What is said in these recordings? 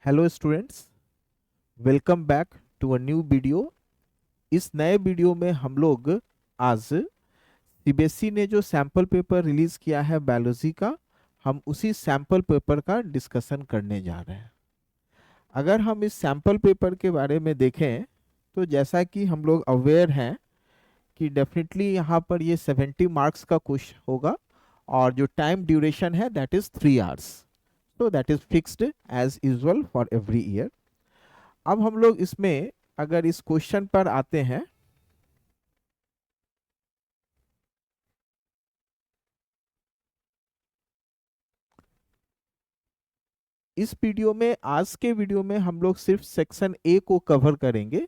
Hello students, welcome back to a new video. इस नए video में हम लोग आज सीबीएसई ने जो सैम्पल पेपर रिलीज किया है बायोलॉजी का, हम उसी सैम्पल पेपर का डिस्कशन करने जा रहे हैं। अगर हम इस सैम्पल पेपर के बारे में देखें तो जैसा कि हम लोग अवेयर हैं कि डेफिनेटली यहाँ पर ये 70 मार्क्स का क्वेश्चन होगा और जो टाइम ड्यूरेशन है दैट इज 3 आवर्स। तो that is fixed as usual for every year. अब हम लोग इसमें अगर इस क्वेश्चन पर आते हैं, इस वीडियो में, आज के वीडियो में हम लोग सिर्फ सेक्शन ए को कवर करेंगे,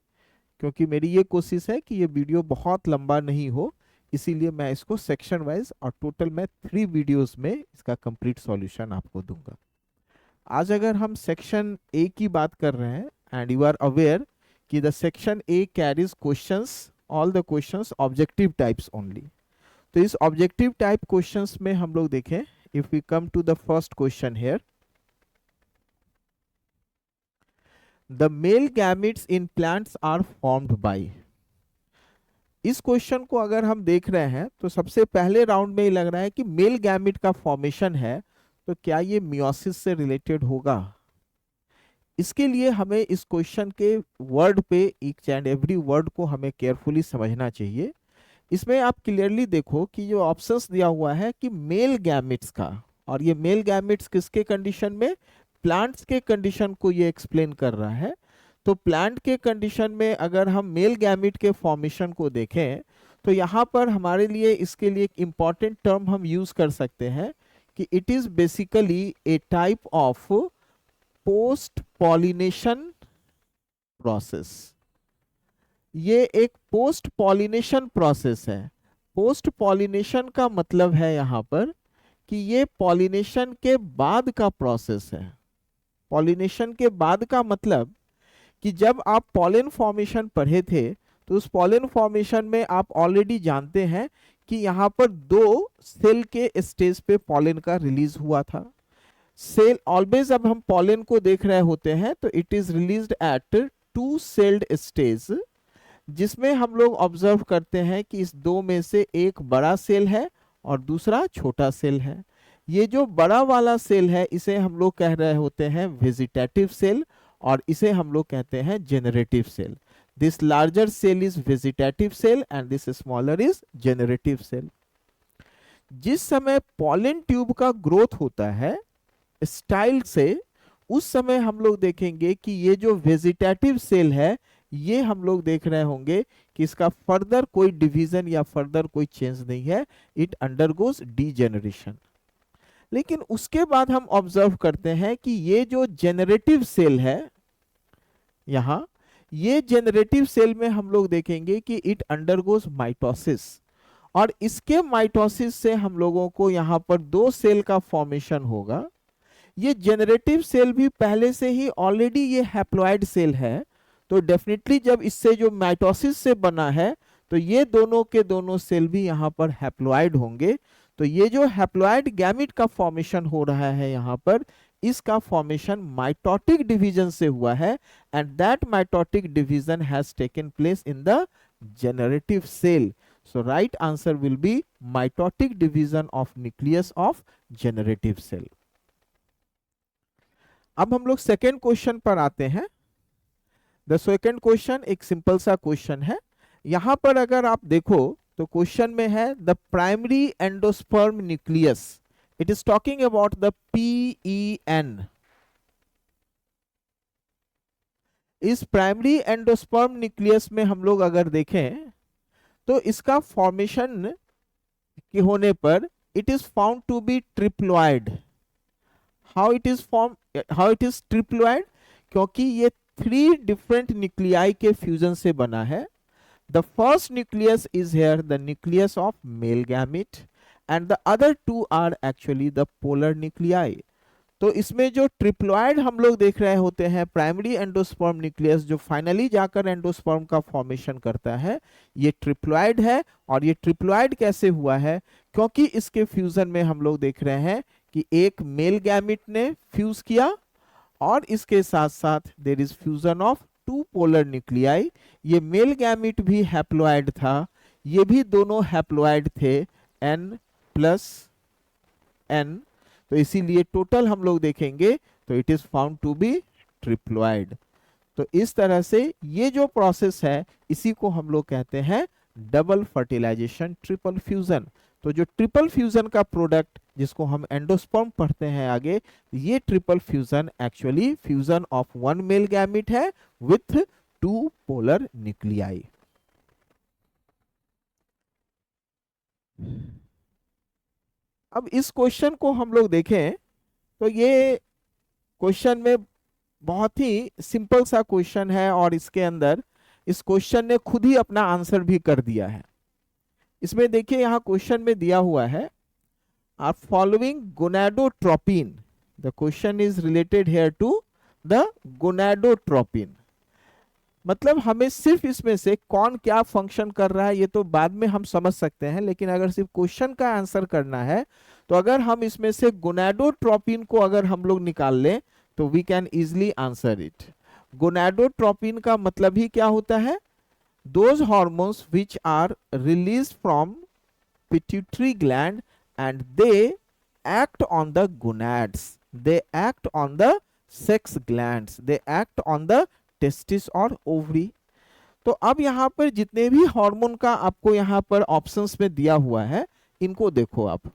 क्योंकि मेरी ये कोशिश है कि ये वीडियो बहुत लंबा नहीं हो, इसीलिए मैं इसको सेक्शन वाइज और टोटल मैं 3 वीडियोस में इसका कंप्लीट सॉल्यूशन आपको दूंगा। आज अगर हम सेक्शन ए की बात कर रहे हैं एंड यू आर अवेयर कि the section A carries questions, all the questions objective types only. तो इस ऑब्जेक्टिव टाइप क्वेश्चंस में हम लोग देखें, if we come to the first question here, the male gametes in plants are formed by. इस question को अगर हम देख रहे हैं तो सबसे पहले राउंड में ही लग रहा है कि मेल गैमेट का फॉर्मेशन है, तो क्या ये मियोसिस से रिलेटेड होगा। इसके लिए हमें इस क्वेश्चन के वर्ड पे ईच एंड एवरी वर्ड को हमें केयरफुली समझना चाहिए। इसमें आप क्लियरली देखो कि जो ऑप्शंस दिया हुआ है कि मेल गैमेट्स का, और ये मेल गैमेट्स किसके कंडीशन में, प्लांट्स के कंडीशन को ये एक्सप्लेन कर रहा है। तो प्लांट के कंडीशन में अगर हम मेल गैमेट के फॉर्मेशन को देखें तो यहाँ पर हमारे लिए इसके लिए एक इम्पॉर्टेंट टर्म हम यूज कर सकते हैं कि it is basically A type of post pollination process. ये एक पोस्ट पॉलिनेशन प्रोसेस है। पोस्ट पॉलिनेशन का मतलब है यहाँ पर कि ये पॉलिनेशन के बाद का प्रोसेस है। पॉलिनेशन के बाद का मतलब कि जब आप पॉलन फॉर्मेशन पढ़े थे तो उस पॉलन फॉर्मेशन में आप ऑलरेडी जानते हैं कि यहाँ पर 2 सेल के स्टेज पे पॉलन का रिलीज हुआ था। सेल ऑलवेज, अब हम पॉलन को देख रहे होते हैं तो it is released at 2 sailed stage, जिसमें हम लोग ऑब्जर्व करते हैं कि इस 2 में से एक बड़ा सेल है और दूसरा छोटा सेल है। ये जो बड़ा वाला सेल है इसे हम लोग कह रहे होते हैं वेजिटेटिव सेल, और इसे हम लोग कहते हैं generative cell. This larger cell is vegetative cell and this smaller is generative cell. जिस समय पॉलन ट्यूब का ग्रोथ होता है स्टाइल से, उस समय हम लोग देखेंगे कि ये जो वेजिटेटिव सेल है ये हम लोग देख रहे होंगे कि इसका फर्दर कोई डिवीजन या फर्दर कोई चेंज नहीं है, इट अंडरगोज डीजेनरेशन। लेकिन उसके बाद हम ऑब्जर्व करते हैं कि ये जो जेनरेटिव सेल है, यहाँ ये जेनरेटिव सेल में हम लोग देखेंगे कि इट अंडरगोज माइटोसिस, और इसके माइटोसिस से हम लोगों को यहाँ पर 2 सेल का फॉर्मेशन होगा। ये जेनरेटिव सेल भी पहले से ही ऑलरेडी ये हैप्लॉइड सेल है, तो डेफिनेटली जब इससे जो माइटोसिस से बना है तो ये दोनों के दोनों सेल भी यहाँ पर हैप्लॉइड होंगे। तो ये जो हैप्लॉइड गैमेट का फॉर्मेशन हो रहा है यहाँ पर, इसका फॉर्मेशन माइटोटिक डिवीजन से हुआ है, and that mitotic division has taken place in the generative cell. So right answer will be mitotic division of nucleus of generative cell. अब हम लोग सेकेंड क्वेश्चन पर आते हैं। द सेकेंड क्वेश्चन एक सिंपल सा क्वेश्चन है। यहां पर अगर आप देखो तो क्वेश्चन में है the primary endosperm nucleus, it is talking about the PEN। इस प्राइमरी एंडोस्पर्म न्यूक्लियस में हम लोग अगर देखें तो इसका फॉर्मेशन के होने पर it is found to be triploid. How it is form, how it is triploid, क्योंकि ये 3 डिफरेंट न्यूक्लियाई के फ्यूजन से बना है। The first nucleus is here the nucleus of male gamete and the other 2 are actually the polar nuclei. तो इसमें जो triploid हम लोग देख रहे होते हैं, प्राइमरी एंडोस्पर्म न्यूक्लियस जो फाइनली जाकर एंडोस्पर्म का फॉर्मेशन करता है, ये ट्रिप्लॉइड है। और ये ट्रिप्लॉइड कैसे हुआ है, क्योंकि इसके फ्यूजन में हम लोग देख रहे हैं कि एक मेल गैमेट ने फ्यूज किया और इसके साथ साथ there is fusion of two polar nuclei. ये मेल गैमिट भी हैप्लॉइड था, ये भी दोनों हैप्लॉइड थे, n प्लस n, तो इसीलिए टोटल हम लोग देखेंगे तो it is found to be triploid. तो इस तरह से ये जो प्रोसेस है इसी को हम लोग कहते हैं डबल फर्टिलाइजेशन, ट्रिपल फ्यूजन। तो जो ट्रिपल फ्यूजन का प्रोडक्ट जिसको हम एंडोस्पर्म पढ़ते हैं आगे, ये triple fusion actually fusion of one male gamete है विथ टू पोलर न्यूक्लियाई। अब इस क्वेश्चन को हम लोग देखें तो ये क्वेश्चन में बहुत ही सिंपल सा क्वेश्चन है और इसके अंदर इस क्वेश्चन ने खुद ही अपना आंसर भी कर दिया है। इसमें देखिए यहाँ क्वेश्चन में दिया हुआ है are following gonadotropin, the question is related here to the gonadotropin. मतलब हमें सिर्फ इसमें से कौन क्या फंक्शन कर रहा है ये तो बाद में हम समझ सकते हैं, लेकिन अगर सिर्फ क्वेश्चन का आंसर करना है तो अगर हम इसमें से गोनाडोट्रोपिन को अगर हम लोग निकाल लें तो we can easily answer it. Gonadotropin का मतलब ही क्या होता है? Those hormones which are release from pituitary gland and they act on the gonads, they act on the sex glands, they act on the testis और ovary. तो अब यहाँ पर जितने भी हार्मोन का आपको यहाँ पर ऑप्शंस में दिया हुआ है इनको देखो आप।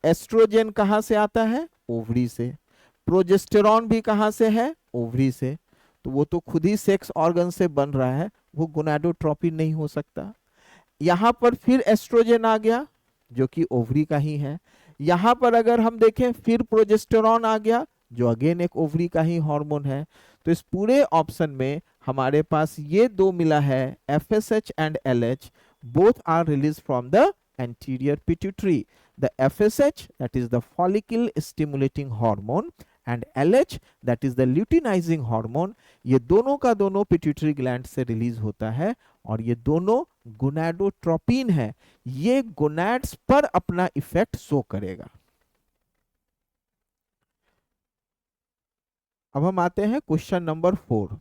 एस्ट्रोजन कहाँ से आता है? ओवरी से। प्रोजेस्टेरॉन भी कहाँ से है? ओवरी से। तो वो तो खुद ही सेक्स ऑर्गन से बन रहा है, वो गोनाडोट्रोपिन नहीं हो सकता। यहाँ पर फिर एस्ट्रोजन आ गया जो कि ओवरी का ही है। यहाँ पर अगर हम देखें फिर प्रोजेस्टेरॉन आ गया जो अगेन एक ओवरी का ही हार्मोन है। तो इस पूरे ऑप्शन में हमारे पास ये दो मिला है, FSH and LH, both are release from the anterior pituitary. The FSH, that is the follicle stimulating hormone, and LH, that is the luteinizing hormone, ये दोनों का दोनों पिट्यूटरी ग्लैंड से रिलीज होता है और ये दोनों गोनाडोट्रोपिन है। ये गोनाड्स पर अपना इफेक्ट शो करेगा। अब हम आते हैं क्वेश्चन नंबर 4।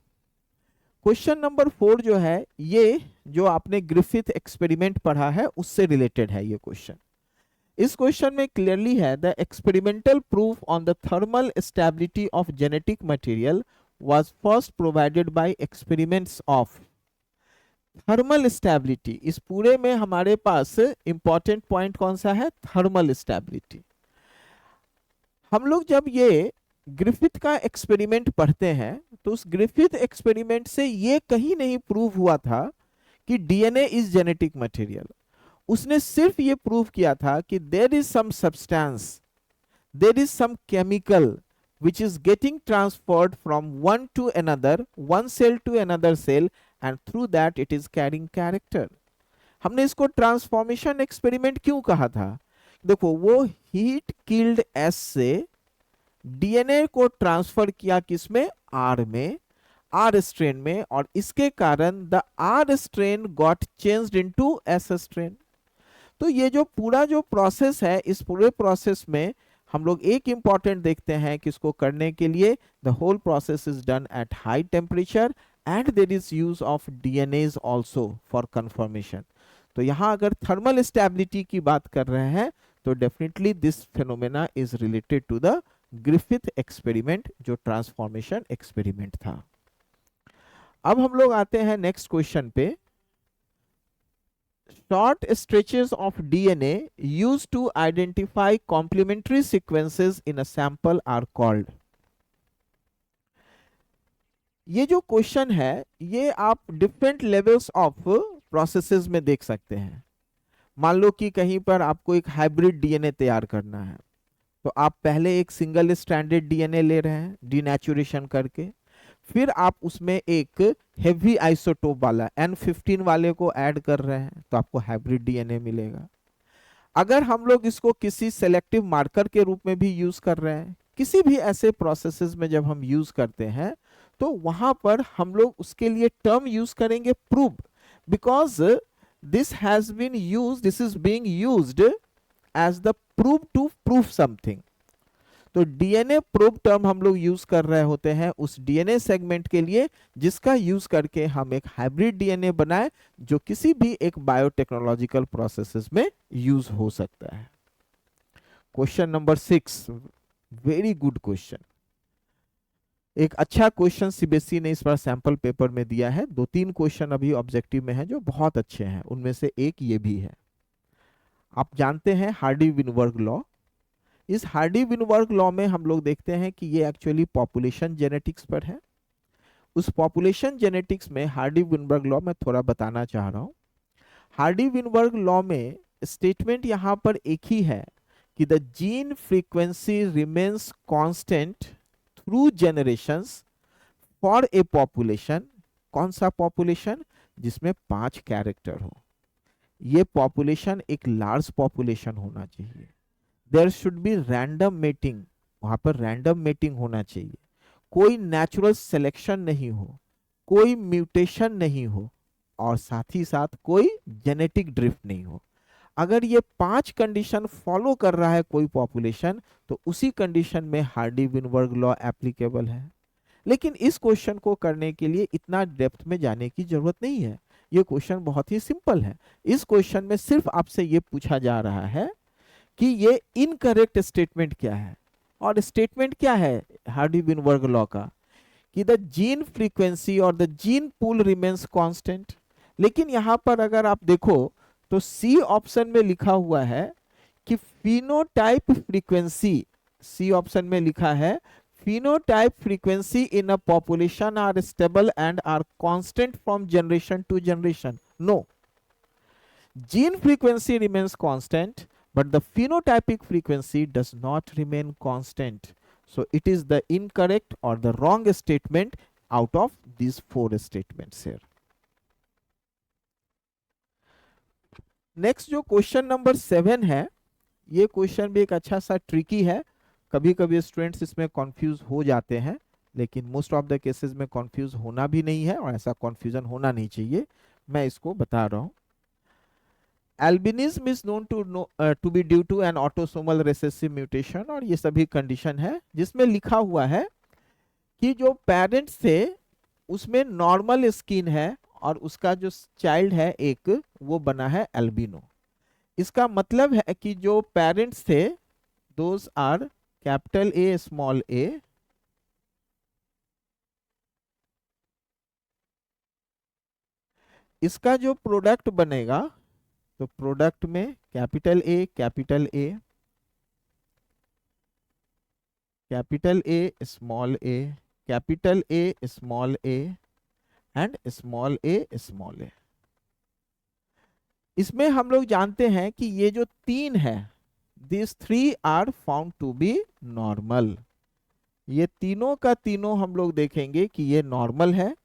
क्वेश्चन नंबर 4 जो है ये जो आपने ग्रिफिथ एक्सपेरिमेंट पढ़ा है उससे रिलेटेड है ये क्वेश्चन। इस क्वेश्चन में क्लियरली है the experimental proof on the thermal stability of genetic material was first provided by experiments of thermal stability. इस पूरे में हमारे पास इंपॉर्टेंट पॉइंट कौन सा है? Thermal stability. हम लोग जब ये ग्रिफिथ का एक्सपेरिमेंट पढ़ते हैं तो उस ग्रिफिथ एक्सपेरिमेंट से ये कहीं नहीं प्रूव हुआ था कि डीएनए इज जेनेटिक मटेरियल। उसने सिर्फ ये प्रूव किया था कि there is some substance, there is some chemical which is getting transferred from one to another, one cell to another cell, and through that it is carrying character. हमने इसको transformation experiment क्यों कहा था? देखो वो हीट किल्ड एस से DNA को transfer किया किसमें? आर में, आर स्ट्रेन में, और इसके कारण the R strain got changed into S strain. तो ये जो पूरा जो प्रोसेस है, इस पूरे प्रोसेस में हम लोग एक इंपॉर्टेंट देखते हैं कि इसको करने के लिए the whole process is done at high temperature and there is use of DNase also for confirmation. तो यहाँ अगर थर्मल स्टेबिलिटी की बात कर रहे हैं तो definitely this phenomena is related to the Griffith experiment जो ट्रांसफॉर्मेशन एक्सपेरिमेंट था। अब हम लोग आते हैं नेक्स्ट क्वेश्चन पे। Short stretches of DNA used to identify complementary sequences in a sample are called। ये जो क्वेश्चन है ये आप डिफरेंट लेवल्स ऑफ प्रोसेसेस में देख सकते हैं। मान लो कि कहीं पर आपको एक हाइब्रिड डीएनए तैयार करना है तो आप पहले एक सिंगल स्ट्रैंडेड डीएनए ले रहे हैं डीनेचुरेशन करके, फिर आप उसमें एक हेवी आइसोटोप वाला N15 वाले को ऐड कर रहे हैं तो आपको हाइब्रिड डीएनए मिलेगा। अगर हम लोग इसको किसी सेलेक्टिव मार्कर के रूप में भी यूज कर रहे हैं, किसी भी ऐसे प्रोसेसेस में जब हम यूज करते हैं तो वहां पर हम लोग उसके लिए टर्म यूज करेंगे prove, because this has been used, this is being used as the prove to prove something. तो डीएनए प्रोब टर्म हम लोग यूज कर रहे होते हैं उस डीएनए सेगमेंट के लिए जिसका यूज करके हम एक हाइब्रिड डीएनए बनाए जो किसी भी एक बायोटेक्नोलॉजिकल प्रोसेसेस में यूज हो सकता है। Question number 6, very good question. एक अच्छा क्वेश्चन सीबीएसई ने इस बार सैंपल पेपर में दिया है। 2-3 क्वेश्चन अभी ऑब्जेक्टिव में हैं जो बहुत अच्छे हैं, उनमें से एक ये भी है। आप जानते हैं हार्डी विनबर्ग लॉ। इस हार्डी विनबर्ग लॉ में हम लोग देखते हैं कि ये एक्चुअली पॉपुलेशन जेनेटिक्स पर है। उस पॉपुलेशन जेनेटिक्स में हार्डी विनबर्ग लॉ मैं थोड़ा बताना चाह रहा हूं। हार्डी विनबर्ग लॉ में स्टेटमेंट यहां पर एक ही है कि the gene frequency remains constant through generations for a population. कौन सा पॉपुलेशन? जिसमें 5 कैरेक्टर हो। ये पॉपुलेशन एक लार्ज पॉपुलेशन होना चाहिए। There should be random mating, वहां पर रैंडम मेटिंग होना चाहिए। कोई नेचुरल सिलेक्शन नहीं हो, कोई म्यूटेशन नहीं हो, और साथ ही साथ कोई जेनेटिक ड्रिफ्ट नहीं हो। अगर ये 5 कंडीशन फॉलो कर रहा है कोई पॉपुलेशन, तो उसी कंडीशन में हार्डी विनबर्ग लॉ एप्लीकेबल है। लेकिन इस क्वेश्चन को करने के लिए इतना डेप्थ में जाने की जरूरत नहीं है। ये क्वेश्चन बहुत ही सिंपल है। इस क्वेश्चन में सिर्फ आपसे ये पूछा जा रहा है कि ये इनकरेक्ट स्टेटमेंट क्या है। और स्टेटमेंट क्या है हार्डी विनबर्ग लॉ का? कि द जीन फ्रीक्वेंसी और the gene pool remains constant. लेकिन यहां पर अगर आप देखो तो सी ऑप्शन में लिखा हुआ है कि फिनोटाइप फ्रीक्वेंसी, सी ऑप्शन में लिखा है phenotype frequency in a population are stable and are constant from generation to generation. No, gene frequency remains constant, but the phenotypic frequency does not remain constant. So it is the incorrect or the wrong statement out of these 4 statements here. Next जो question number 7 है, ये question भी एक अच्छा सा tricky है। कभी कभी स्टूडेंट्स इसमें कंफ्यूज हो जाते हैं, लेकिन मोस्ट ऑफ द केसेस में कंफ्यूज होना भी नहीं है और ऐसा कंफ्यूजन होना नहीं चाहिए। मैं इसको बता रहा हूं। Albinism is known to be due to an autosomal recessive mutation, और ये सभी कंडीशन है जिसमें लिखा हुआ है कि जो पेरेंट्स थे उसमें नॉर्मल स्किन है और उसका जो चाइल्ड है एक, वो बना है एल्बिनो। इसका मतलब है कि जो पेरेंट्स थे those are capital A small A, इसका जो प्रोडक्ट बनेगा तो प्रोडक्ट में capital A capital A capital A small A capital A small A and small A small A. इसमें हम लोग जानते हैं कि ये जो 3 है, this 3 are found to be normal. ये तीनों का तीनों हम लोग देखेंगे कि ये नॉर्मल है,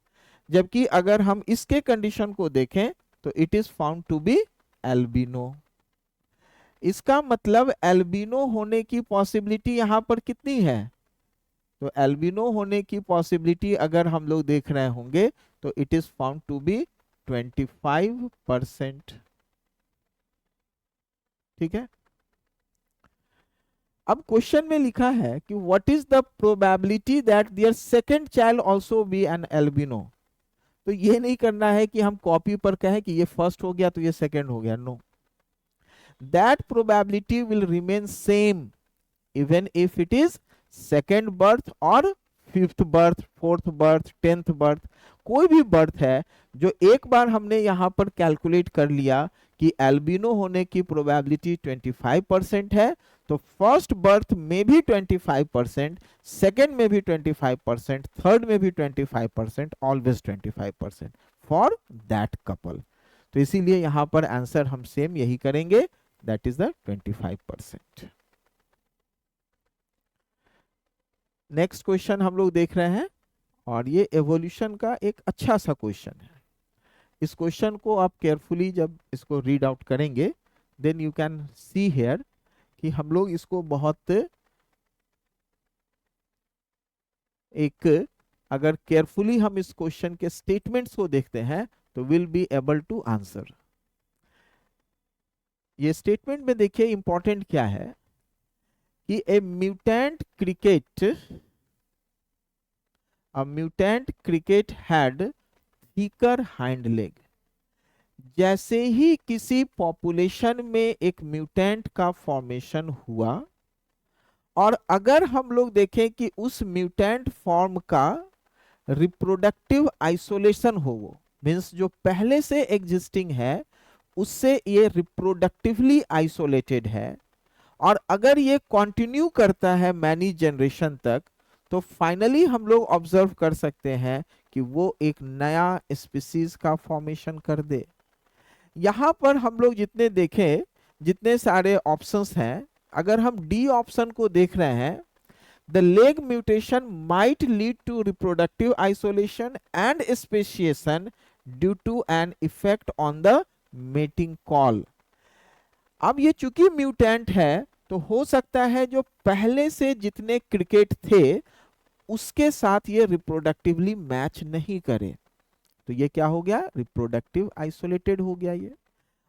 जबकि अगर हम इसके कंडीशन को देखें तो it is found to be albino. इसका मतलब एल्बिनो होने की पॉसिबिलिटी यहां पर कितनी है? तो एल्बिनो होने की पॉसिबिलिटी अगर हम लोग देख रहे होंगे तो it is found to be 25%। ठीक है। अब क्वेश्चन में लिखा है कि what is the probability that their second child also be an albino. तो ये नहीं करना है कि हम कॉपी पर कहें कि ये फर्स्ट हो गया तो ये सेकंड हो गया। No, that probability will remain same even if it is second birth और 5th birth, 4th birth, 10th birth. कोई भी बर्थ है जो एक बार हमने यहां पर कैलकुलेट कर लिया कि एल्बिनो होने की प्रोबेबिलिटी 25% है, तो फर्स्ट बर्थ में भी 25%, सेकेंड में भी 25%, थर्ड में भी 25%, ऑलवेज 25% फॉर दैट कपल। तो इसीलिए यहां पर आंसर हम सेम यही करेंगे, that is the 25%। Next question हम लोग देख रहे हैं और ये एवोल्यूशन का एक अच्छा सा क्वेश्चन है। इस क्वेश्चन को आप केयरफुली जब इसको रीड आउट करेंगे then you can see here कि हम लोग इसको बहुत एक, अगर केयरफुली हम इस क्वेश्चन के स्टेटमेंट्स को देखते हैं तो will be able to answer. ये स्टेटमेंट में देखिए इंपॉर्टेंट क्या है कि a mutant cricket had thicker hind leg। जैसे ही किसी पॉपुलेशन में एक म्यूटेंट का फॉर्मेशन हुआ, और अगर हम लोग देखें कि उस म्यूटेंट फॉर्म का रिप्रोडक्टिव आइसोलेशन हो, वो मीन्स जो पहले से एग्जिस्टिंग है उससे ये रिप्रोडक्टिवली आइसोलेटेड है, और अगर ये कंटिन्यू करता है मैनी जनरेशन तक, तो फाइनली हम लोग ऑब्जर्व कर सकते हैं कि वो एक नया स्पीसीज का फॉर्मेशन कर दे। यहां पर हम लोग जितने देखें, जितने सारे ऑप्शंस हैं, अगर हम डी ऑप्शन को देख रहे हैं, the leg mutation might lead to reproductive isolation and speciation due to an effect on the mating call. अब ये चूंकि म्यूटेंट है, तो हो सकता है जो पहले से जितने क्रिकेट थे उसके साथ ये रिप्रोडक्टिवली मैच नहीं करे, तो ये क्या हो गया, रिप्रोडक्टिव आइसोलेटेड हो गया ये।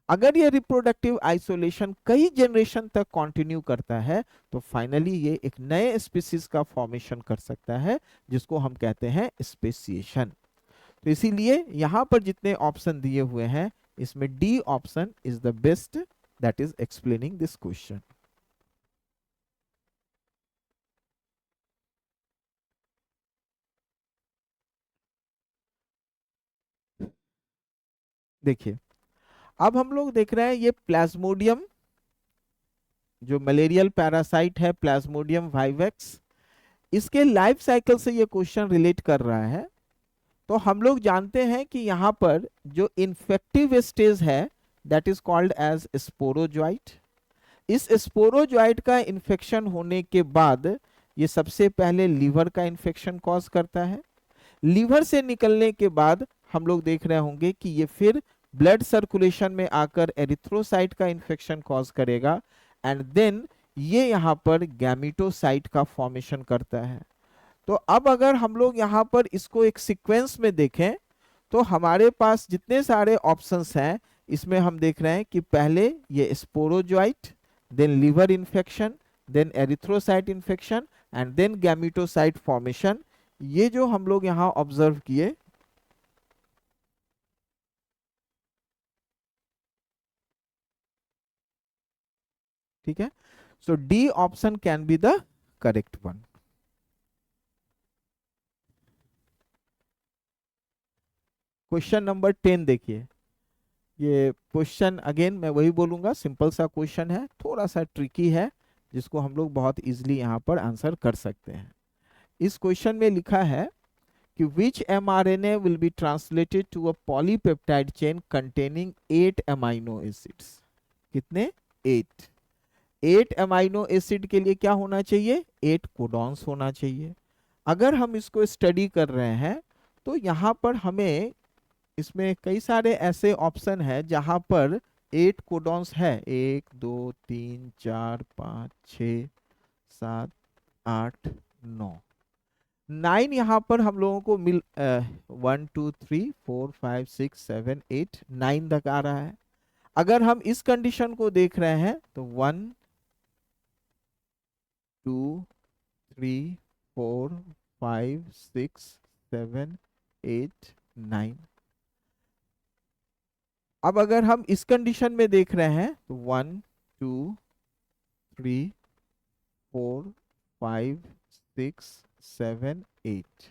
अगर ये रिप्रोडक्टिव आइसोलेशन कई जनरेशन तक कंटिन्यू करता है, तो फाइनली ये एक नए स्पीसीज का फॉर्मेशन कर सकता है, जिसको हम कहते हैं स्पेसिएशन। तो इसीलिए यहां पर जितने ऑप्शन दिए हुए हैं, इसमें D option is the best, that is explaining this question. देखिए, अब हम लोग देख रहे हैं ये प्लाज्मोडियम, जो मलेरियल पैरासाइट है, प्लाज्मोडियम वाइवेक्स, इसके लाइफ साइकिल से ये क्वेश्चन रिलेट कर रहा है। तो हम लोग जानते हैं कि यहाँ पर जो इन्फेक्टिव स्टेज है, that is called as sporozoite. इस स्पोरोजोइट का इन्फेक्शन होने के बाद ये सबसे पहले लीवर का इन्फेक्शन कॉज करता है। लीवर से निकलने के बाद हम लोग देख रहे होंगे कि ये फिर ब्लड सर्कुलेशन में आकर एरिथ्रोसाइट का इन्फेक्शन कॉज करेगा, एंड देन ये यहाँ पर गैमेटोसाइट का फॉर्मेशन करता है। तो अब अगर हम लोग यहाँ पर इसको एक सीक्वेंस में देखें, तो हमारे पास जितने सारे ऑप्शंस हैं, इसमें हम देख रहे हैं कि पहले ये sporozoite, then liver infection, then erythrocyte infection, and then gametocyte formation. ये जो हम लोग यहाँ ऑब्जर्व किए, ठीक है। So D option can be the correct one. Question number 10 देखिए। ये क्वेश्चन अगेन मैं वही बोलूंगा, सिंपल सा क्वेश्चन है, थोड़ा सा ट्रिकी है, जिसको हम लोग बहुत इजीली यहाँ पर आंसर कर सकते हैं। इस क्वेश्चन में लिखा है कि which mRNA will be translated to a polypeptide chain containing 8 amino acids. कितने? 8 अमाइनो एसिड के लिए क्या होना चाहिए? 8 कोडॉन्स होना चाहिए। अगर हम इसको स्टडी कर रहे हैं, तो यहाँ पर हमें इसमें कई सारे ऐसे ऑप्शन है जहां पर 8 कोडॉन्स है, 1 2 3 4 5 6 7 8 9 9 यहाँ पर हम लोगों को मिल 1 2 3 4 5 6 7 8 9 तक आ रहा है। अगर हम इस कंडीशन को देख रहे हैं, तो 1 2 3 4 5 6 7 8 9। अब अगर हम इस कंडीशन में देख रहे हैं, तो 1 2 3 4 5 6 7 8,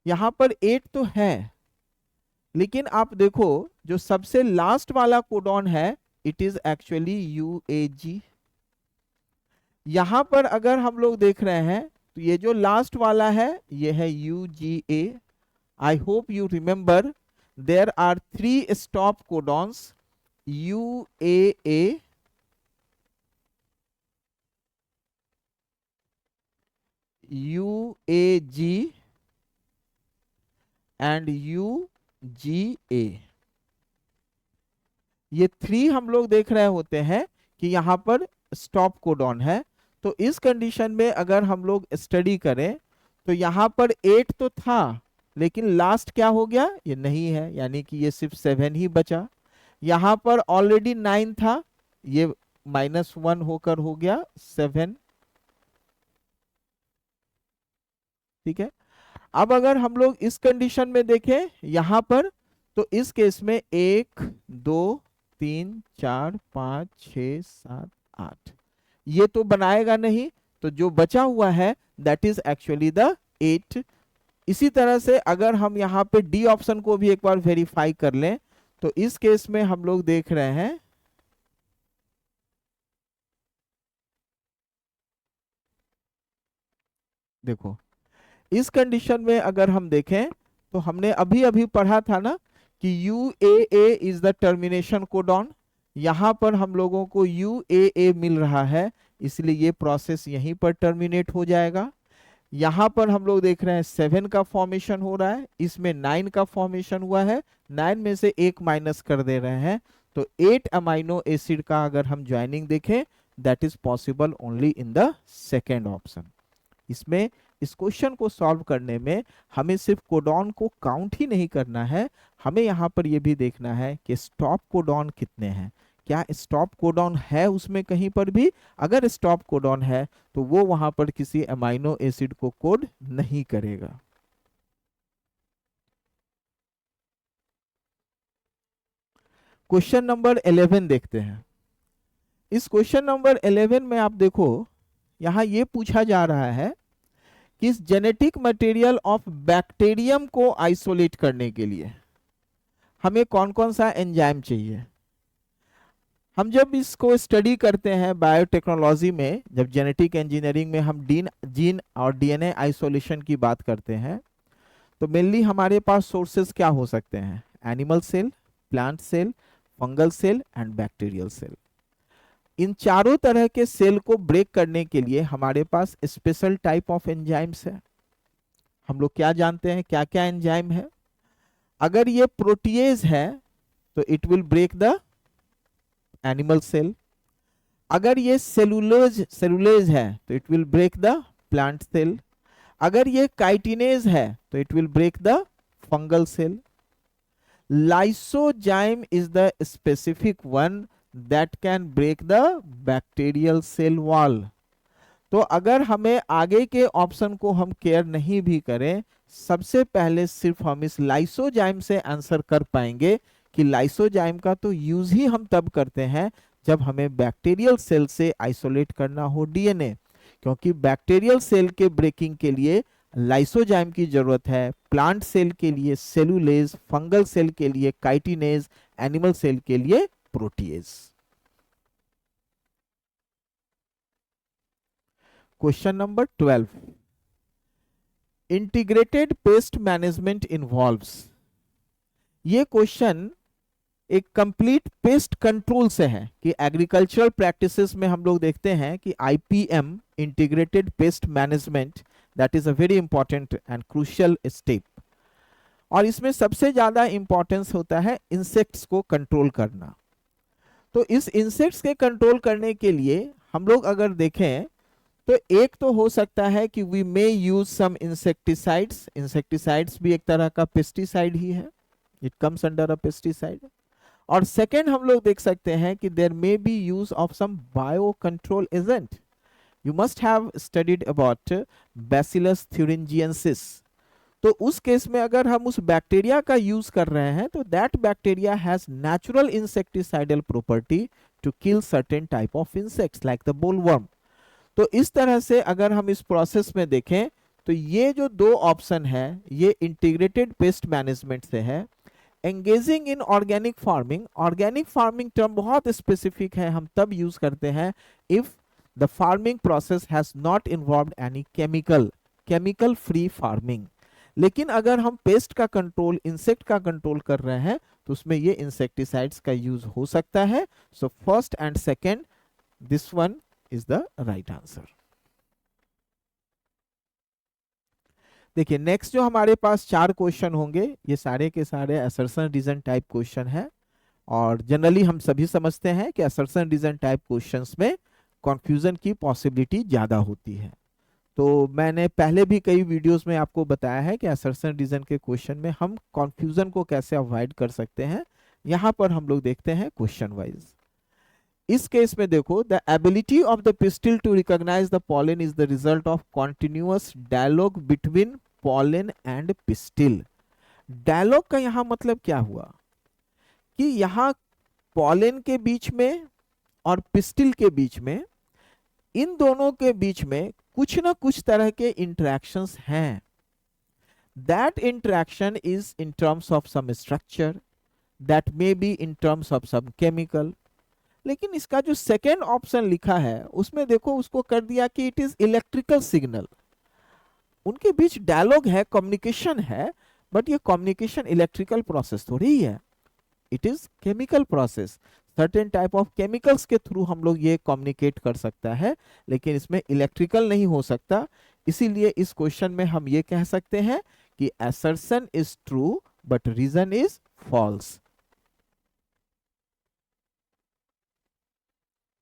यहां पर 8 तो है, लेकिन आप देखो जो सबसे लास्ट वाला कोडॉन है, इट इज एक्चुअली UAG। यहां पर अगर हम लोग देख रहे हैं, तो ये जो लास्ट वाला है, ये है UGA। I hope you remember there are 3 stop codons, UAA, UAG and UGA। ये 3 हम लोग देख रहे होते हैं कि यहाँ पर स्टॉप कोडॉन है। तो इस कंडीशन में अगर हम लोग स्टडी करें, तो यहाँ पर 8 तो था, लेकिन लास्ट क्या हो गया? ये नहीं है, यानी कि ये सिर्फ 7 ही बचा। यहाँ पर ऑलरेडी 9 था, ये -1 होकर हो गया 7। ठीक है। अब अगर हम लोग इस कंडीशन में देखें यहां पर, तो इस केस में 1 2 3 4 5 6 7 8 ये तो बनाएगा नहीं, तो जो बचा हुआ है दैट इज एक्चुअली द 8। इसी तरह से अगर हम यहाँ पे डी ऑप्शन को भी एक बार वेरीफाई कर लें, तो इस केस में हम लोग देख रहे हैं देखो, इस कंडीशन में अगर हम देखें तो हमने अभी अभी पढ़ा था ना कि UAA is the termination codon. यहां पर हम लोगों को UAA मिल रहा है, इसलिए ये प्रोसेस यहीं पर टर्मिनेट हो जाएगा। यहां पर हम लोग देख रहे हैं 7 का फॉर्मेशन हो रहा है, इसमें 9 का फॉर्मेशन हुआ है, 9 में से एक माइनस कर दे रहे हैं, तो 8 अमाइनो एसिड का अगर हम ज्वाइनिंग देखें that is possible only in the second option. इसमें इस क्वेश्चन को सॉल्व करने में हमें सिर्फ कोडॉन को काउंट ही नहीं करना है, हमें यहाँ पर यह भी देखना है कि स्टॉप कोडॉन कितने हैं, क्या स्टॉप कोडॉन है उसमें कहीं पर भी। अगर स्टॉप कोडॉन है तो वो वहां पर किसी अमाइनो एसिड को कोड नहीं करेगा। क्वेश्चन नंबर 11 देखते हैं। इस क्वेश्चन नंबर 11 में आप देखो यहां ये पूछा जा रहा है कि इस जेनेटिक मटेरियल ऑफ बैक्टीरियम को आइसोलेट करने के लिए हमें कौन कौन सा एंजाइम चाहिए। हम जब इसको स्टडी करते हैं बायोटेक्नोलॉजी में, जब जेनेटिक इंजीनियरिंग में हम जीन और DNA आइसोलेशन की बात करते हैं, तो मेनली हमारे पास सोर्सेस क्या हो सकते हैं, animal cell, plant cell, fungal cell and bacterial cell. इन चारों तरह के सेल को ब्रेक करने के लिए हमारे पास स्पेशल टाइप ऑफ एंजाइम्स है। हम लोग क्या जानते हैं क्या क्या एंजाइम है। अगर ये प्रोटीएज है तो it will break the animal cell. अगर ये सेलुलेज है तो it will break the plant cell. अगर ये काइटिनेज है तो it will break the fungal cell. Lysozyme is the specific one that can break the bacterial cell wall. तो अगर हमें आगे के ऑप्शन को हम केयर नहीं भी करें, सबसे पहले सिर्फ हम इस लाइसोजाइम से आंसर कर पाएंगे कि लाइसोजाइम का तो यूज ही हम तब करते हैं जब हमें बैक्टीरियल सेल से आइसोलेट करना हो DNA, क्योंकि बैक्टीरियल सेल के ब्रेकिंग के लिए लाइसोजाइम की जरूरत है, प्लांट सेल के लिए सेलुलेज, फंगल सेल के लिए काइटिनेज, एनिमल सेल के लिए protease. Question number 12, integrated pest management involves. ये क्वेश्चन एक कंप्लीट पेस्ट कंट्रोल से है कि एग्रीकल्चरल प्रैक्टिसेस में हम लोग देखते हैं कि IPM integrated pest management that is a very important and crucial step, और इसमें सबसे ज्यादा इंपॉर्टेंस होता है इंसेक्ट्स को कंट्रोल करना। तो इस इंसेक्ट्स के कंट्रोल करने के लिए हम लोग अगर देखें तो एक तो हो सकता है कि we may use some insecticides. Insecticides भी एक तरह का पेस्टिसाइड ही है, it comes under a pesticide. और सेकेंड हम लोग देख सकते हैं कि there may be use of some bio control agent. You must have studied about Bacillus thuringiensis. तो उस केस में अगर हम उस बैक्टीरिया का यूज कर रहे हैं तो that bacteria has natural insecticidal property to kill certain type of insects like the bollworm. तो इस तरह से अगर हम इस प्रोसेस में देखें तो ये जो दो ऑप्शन है ये इंटीग्रेटेड पेस्ट मैनेजमेंट से है। Engaging in organic farming, organic farming term बहुत स्पेसिफिक है, हम तब यूज करते हैं if the farming process has not involved any chemical free farming. लेकिन अगर हम पेस्ट का कंट्रोल, इंसेक्ट का कंट्रोल कर रहे हैं तो उसमें ये इंसेक्टिसाइड्स का यूज हो सकता है। So first and second, this one is the right answer. देखिए नेक्स्ट जो हमारे पास 4 क्वेश्चन होंगे ये सारे के सारे असर्शन रीजन टाइप क्वेश्चन है, और जनरली हम सभी समझते हैं कि असर्शन रीजन टाइप क्वेश्चंस में कंफ्यूजन की पॉसिबिलिटी ज्यादा होती है। तो मैंने पहले भी कई वीडियोस में आपको बताया है कि असर्शन रीजन के क्वेश्चन में हम कंफ्यूजन को कैसे अवॉइड कर सकते हैं। यहाँ पर हम लोग देखते हैं क्वेश्चन वाइज। इस केस में देखो, the ability of the pistil to recognize the pollen is the result of continuous dialogue between pollen and pistil. Dialogue का यहां मतलब क्या हुआ कि यहां पॉलन के बीच में और पिस्टिल के बीच में, इन दोनों के बीच में कुछ ना कुछ तरह के इंटरेक्शंस हैं। That interaction is in terms of some structure, that may be in terms of some chemical. लेकिन इसका जो सेकेंड ऑप्शन लिखा है उसमें देखो, उसको कर दिया कि इट इज इलेक्ट्रिकल सिग्नल। उनके बीच डायलॉग है, कम्युनिकेशन है, बट ये कम्युनिकेशन इलेक्ट्रिकल प्रोसेस थोड़ी ही है, it is chemical process. Certain type of chemicals के थ्रू हम लोग ये कम्युनिकेट कर सकता है, लेकिन इसमें इलेक्ट्रिकल नहीं हो सकता। इसीलिए इस क्वेश्चन में हम ये कह सकते हैं कि assertion is true but reason is false.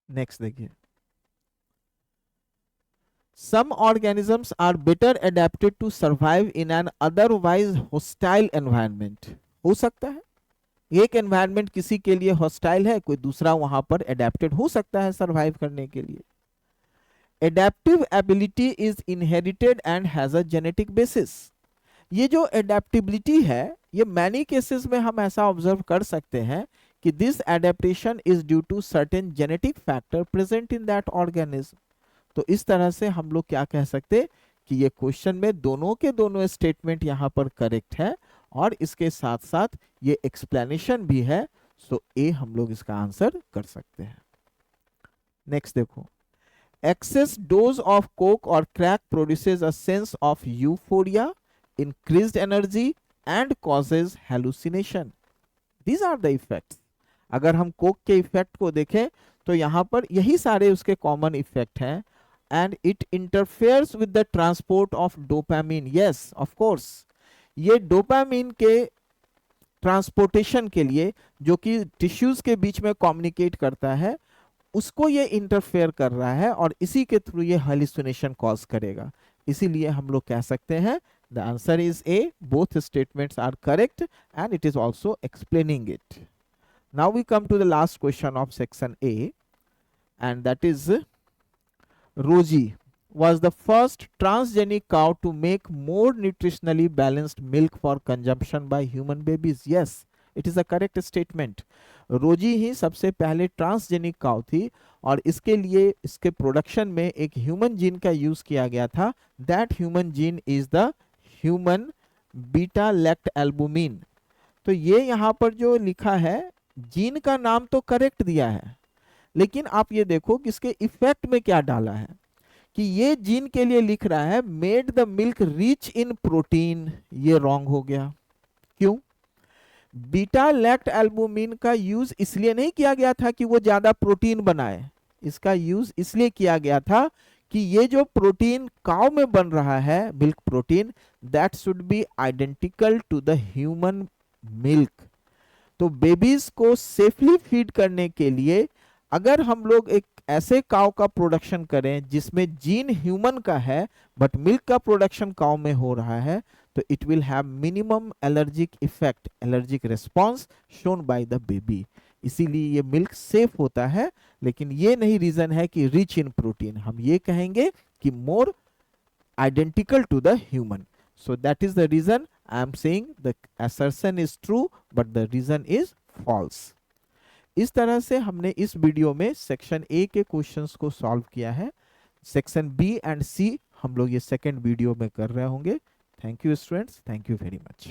Next देखिए, some organisms are better adapted to survive in an otherwise hostile environment। हो सकता है एक एनवायरनमेंट किसी के लिए हॉस्टाइल है, कोई दूसरा वहां पर एडेप्टेड हो सकता है सरवाइव करने के लिए। Adaptive ability is inherited and has a genetic basis. ये जो एडेप्टिबिलिटी है, ये मैनी केसेस में हम ऐसा ऑब्जर्व कर सकते हैं कि this adaptation is due to certain genetic factor present in that organism. तो इस तरह से हम लोग क्या कह सकते कि ये क्वेश्चन में दोनों के दोनों स्टेटमेंट यहां पर करेक्ट है, और इसके साथ साथ ये एक्सप्लेनेशन भी है। सो ए हम लोग इसका आंसर कर सकते हैं। नेक्स्ट देखो, एक्सेस डोज ऑफ कोक और crack produces a sense of euphoria, increased energy and causes hallucination. These are the effects. अगर हम कोक के इफेक्ट को देखें तो यहां पर यही सारे उसके कॉमन इफेक्ट हैं। And it interferes with the transport of dopamine. Yes of course, ये डोपामिन के ट्रांसपोर्टेशन के लिए, जो कि टिश्यूज के बीच में कम्युनिकेट करता है, उसको ये इंटरफेयर कर रहा है, और इसी के थ्रू ये हेलुसिनेशन कॉज करेगा। इसीलिए हम लोग कह सकते हैं the answer is A, both statements are correct and it is also explaining it. Now we come to the last question of section A, and that is Roji was the first transgenic cow to make more nutritionally balanced milk for consumption by human babies। Yes, it is a correct statement। रोजी ही सबसे पहले transgenic cow थी, और इसके लिए इसके production में एक ह्यूमन जीन का यूज किया गया था। That human gene is the human beta lactalbumin. तो ये यहाँ पर जो लिखा है, जीन का नाम तो करेक्ट दिया है, लेकिन आप ये देखो कि इसके इफेक्ट में क्या डाला है, कि ये जीन के लिए लिख रहा है made the milk rich in protein. ये रॉन्ग हो गया। क्यों? बीटा लैक्ट एल्बुमिन का यूज इसलिए नहीं किया गया था कि वो ज्यादा प्रोटीन बनाए, इसका यूज इसलिए किया गया था कि ये जो प्रोटीन काउ में बन रहा है, milk protein, that should be identical to the human milk. तो बेबीज को सेफली फीड करने के लिए अगर हम लोग एक ऐसे काउ का प्रोडक्शन करें जिसमें जीन ह्यूमन का है बट मिल्क का प्रोडक्शन काउ में हो रहा है, तो it will have minimum allergic effect, allergic response shown by the baby. इसीलिए ये मिल्क सेफ होता है, लेकिन ये नहीं रीजन है कि रिच इन प्रोटीन। हम ये कहेंगे कि more identical to the human. So that is the reason I am saying the assertion is true but the reason is false. इस तरह से हमने इस वीडियो में सेक्शन ए के क्वेश्चंस को सॉल्व किया है। सेक्शन बी एंड सी हम लोग ये सेकंड वीडियो में कर रहे होंगे। Thank you students, thank you very much.